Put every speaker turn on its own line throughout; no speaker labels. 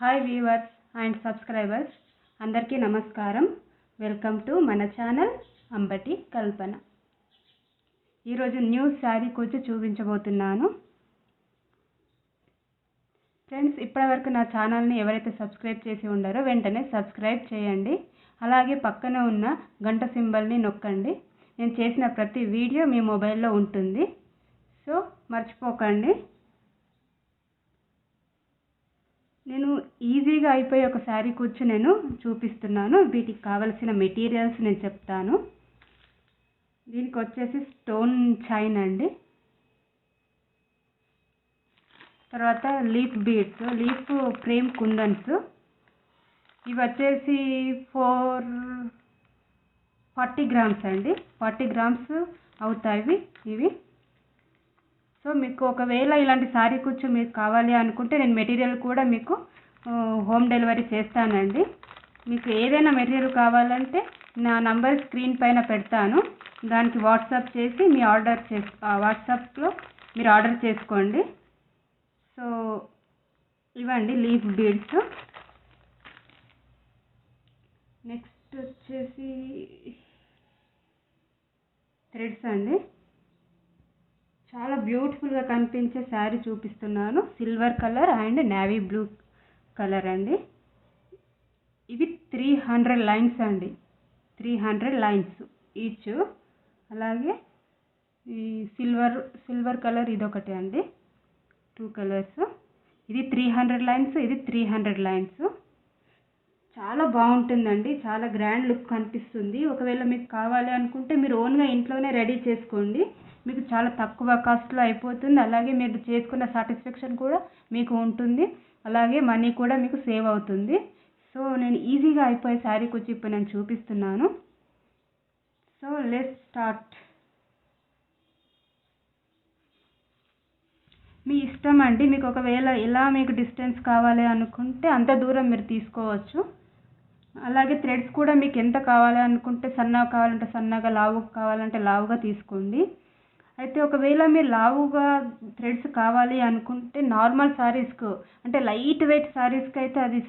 Hi viewers and subscribers అందరికీ నమస్కారం. Welcome to మన ఛానల్ అంబటి కల్పన. ఈరోజు న్యూ శారీ వచ్చి చూపించబోతున్నాను. ఫ్రెండ్స్, ఇప్పటివరకు నా ఛానల్ని ఎవరైతే సబ్స్క్రైబ్ చేసి ఉండారో వెంటనే సబ్స్క్రైబ్ చేయండి. అలాగే పక్కన ఉన్న గంట సింబల్ని నొక్కండి. నేను చేసిన ప్రతి వీడియో మీ మొబైల్లో ఉంటుంది, సో మర్చిపోకండి. నేను ఈజీగా అయిపోయే ఒక శారీ కూర్చు నేను చూపిస్తున్నాను. వీటికి కావలసిన మెటీరియల్స్ నేను చెప్తాను. దీనికి వచ్చేసి స్టోన్ చైన్ అండి, తర్వాత లీఫ్ బీడ్స్, లీఫ్ ఫ్రేమ్ కుందన్స్. ఇవి వచ్చేసి 40 గ్రామ్స్ అండి, 40 గ్రామ్స్ అవుతాయి ఇవి. సో మీకు ఒకవేళ ఇలాంటి శారీ కుచ్చు మీకు కావాలి అనుకుంటే నేను మెటీరియల్ కూడా మీకు హోమ్ డెలివరీ చేస్తానండి. మీకు ఏదైనా మెటీరియల్ కావాలంటే నా నంబర్ స్క్రీన్ పైన పెడతాను, దానికి వాట్సాప్ చేసి మీ వాట్సాప్లో మీరు ఆర్డర్ చేసుకోండి. సో ఇవ్వండి లీఫ్ బీడ్స్. నెక్స్ట్ వచ్చేసి థ్రెడ్స్ అండి. చాలా బ్యూటిఫుల్గా కనిపించే శారీ చూపిస్తున్నాను. Silver colour and navy blue colour అండి. ఇవి 300 లైన్స్ అండి, 300 లైన్స్ ఈచ్. అలాగే ఈ సిల్వర్ కలర్ ఇదొకటి అండి, 2 కలర్స్. ఇది 300 లైన్స్, ఇది 300 లైన్స్. చాలా బాగుంటుందండి, చాలా గ్రాండ్ లుక్ కనిపిస్తుంది. ఒకవేళ మీకు కావాలి అనుకుంటే మీరు ఓన్గా ఇంట్లోనే రెడీ చేసుకోండి, మీకు చాలా తక్కువ కాస్ట్లో అయిపోతుంది. అలాగే మీరు చేసుకున్న సాటిస్ఫాక్షన్ కూడా మీకు ఉంటుంది, అలాగే మనీ కూడా మీకు సేవ్ అవుతుంది. సో నేను ఈజీగా అయిపోయే శారీ కూర్చి ఇప్పుడు నేను చూపిస్తున్నాను. So let's start. మీ ఇష్టం అండి, మీకు ఒకవేళ ఎలా మీకు డిస్టెన్స్ కావాలి అనుకుంటే అంత దూరం మీరు తీసుకోవచ్చు. అలాగే థ్రెడ్స్ కూడా మీకు ఎంత కావాలి అనుకుంటే సన్నగా కావాలంటే సన్నగా, లావుగా కావాలంటే లావుగా తీసుకోండి. అయితే ఒకవేళ మీరు లావుగా థ్రెడ్స్ కావాలి అనుకుంటే నార్మల్ శారీస్కు అంటే లైట్ వెయిట్ శారీస్కి అయితే అది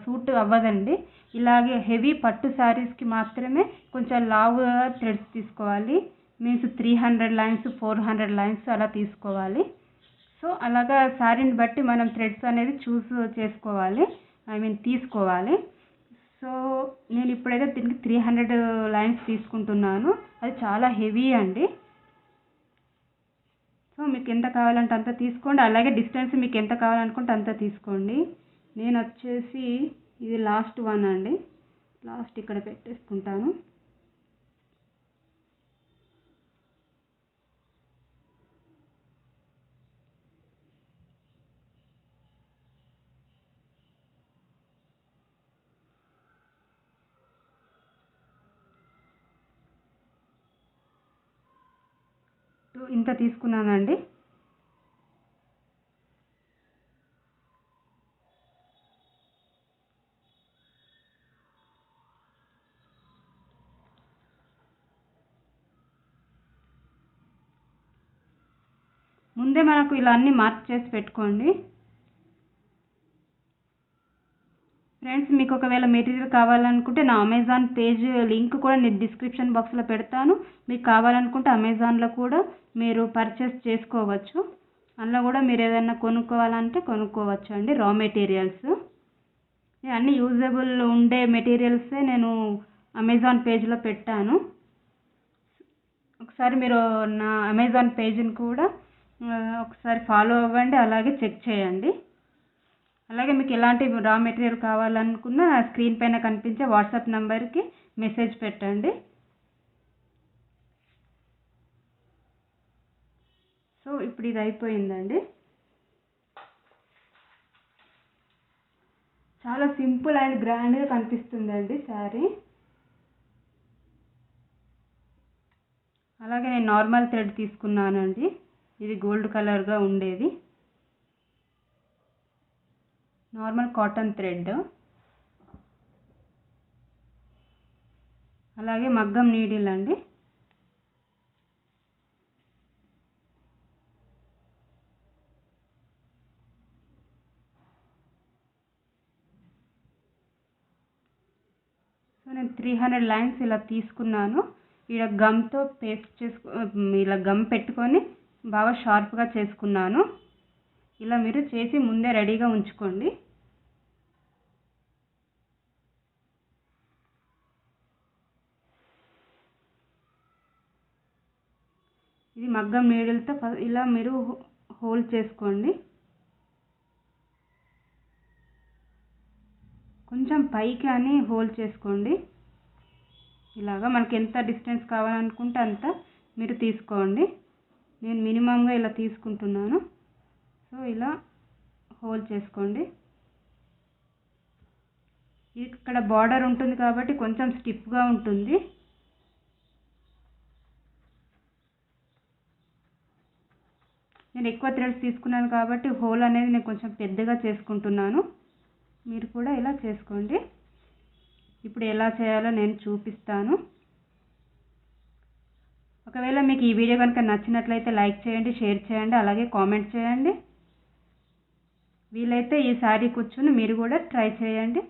సూట్ అవ్వదండి. ఇలాగే హెవీ పట్టు శారీస్కి మాత్రమే కొంచెం లావుగా థ్రెడ్స్ తీసుకోవాలి. మీన్స్ 300 లైన్స్, 400 లైన్స్ అలా తీసుకోవాలి. సో అలాగా శారీని బట్టి మనం థ్రెడ్స్ అనేది చేసుకోవాలి, తీసుకోవాలి. సో నేను ఇప్పుడైతే దీనికి 300 లైన్స్ తీసుకుంటున్నాను. అది చాలా హెవీ అండి. సో మీకు ఎంత కావాలంటే అంత తీసుకోండి. అలాగే డిస్టెన్స్ మీకు ఎంత కావాలనుకుంటే అంత తీసుకోండి. నేను వచ్చేసి ఇది లాస్ట్ వన్ అండి, లాస్ట్ ఇక్కడ పెట్టేసుకుంటాను. ఇంత తీసుకున్నానండి. ముందే మనకు ఇలా అన్నీ మార్క్ చేసి పెట్టుకోండి. ఫ్రెండ్స్, మీకు ఒకవేళ మెటీరియల్ కావాలనుకుంటే నా అమెజాన్ పేజ్ లింక్ కూడా నేను డిస్క్రిప్షన్ బాక్స్లో పెడతాను. మీకు కావాలనుకుంటే అమెజాన్లో కూడా మీరు పర్చేస్ చేసుకోవచ్చు. అందులో కూడా మీరు ఏదైనా కొనుక్కోవాలంటే కొనుక్కోవచ్చు అండి. రా మెటీరియల్స్ అన్నీ యూజబుల్ ఉండే మెటీరియల్సే నేను అమెజాన్ పేజ్లో పెట్టాను. ఒకసారి మీరు నా అమెజాన్ పేజ్ని కూడా ఒకసారి ఫాలో అవ్వండి, అలాగే చెక్ చేయండి. అలాగే మీకు ఎలాంటి రా మెటీరియల్ కావాలనుకున్నా స్క్రీన్ పైన కనిపించే వాట్సాప్ నెంబర్కి మెసేజ్ పెట్టండి. సో ఇప్పుడు ఇది అయిపోయిందండి. చాలా సింపుల్ అండ్ గ్రాండ్గా కనిపిస్తుందండి శారీ. అలాగే నేను నార్మల్ థ్రెడ్ తీసుకున్నానండి, ఇది గోల్డ్ కలర్గా ఉండేది నార్మల్ కాటన్ థ్రెడ్. అలాగే మగ్గం నీడిల్ అండి. నేను 300 లైన్స్ ఇలా తీసుకున్నాను. ఇలా గమ్తో పేస్ట్ ఇలా గమ్ పెట్టుకొని బాగా షార్ప్గా చేసుకున్నాను. ఇలా మీరు చేసి ముందే రెడీగా ఉంచుకోండి. ఇది మగ్గం నీడిల్తో ఇలా మీరు హోల్ చేసుకోండి. కొంచెం పైకి అని హోల్ చేసుకోండి. ఇలాగా మనకి ఎంత డిస్టెన్స్ కావాలనుకుంటే అంత మీరు తీసుకోండి. నేను మినిమంగా ఇలా తీసుకుంటున్నాను. సో ఇలా హోల్ చేసుకోండి. ఇక్కడ బార్డర్ ఉంటుంది కాబట్టి కొంచెం స్టిఫ్గా ఉంటుంది. నేను ఎక్కువ థ్రెడ్స్ తీసుకున్నాను కాబట్టి హోల్ అనేది నేను కొంచెం పెద్దగా చేసుకుంటున్నాను. మీరు కూడా ఇలా చేసుకోండి. ఇప్పుడు ఎలా చేయాలో నేను చూపిస్తాను. ఒకవేళ మీకు ఈ వీడియో కనుక నచ్చినట్లయితే లైక్ చేయండి, షేర్ చేయండి, అలాగే కామెంట్ చేయండి. వీలైతే ఈ శారీ కుచ్చును మీరు కూడా ట్రై చేయండి.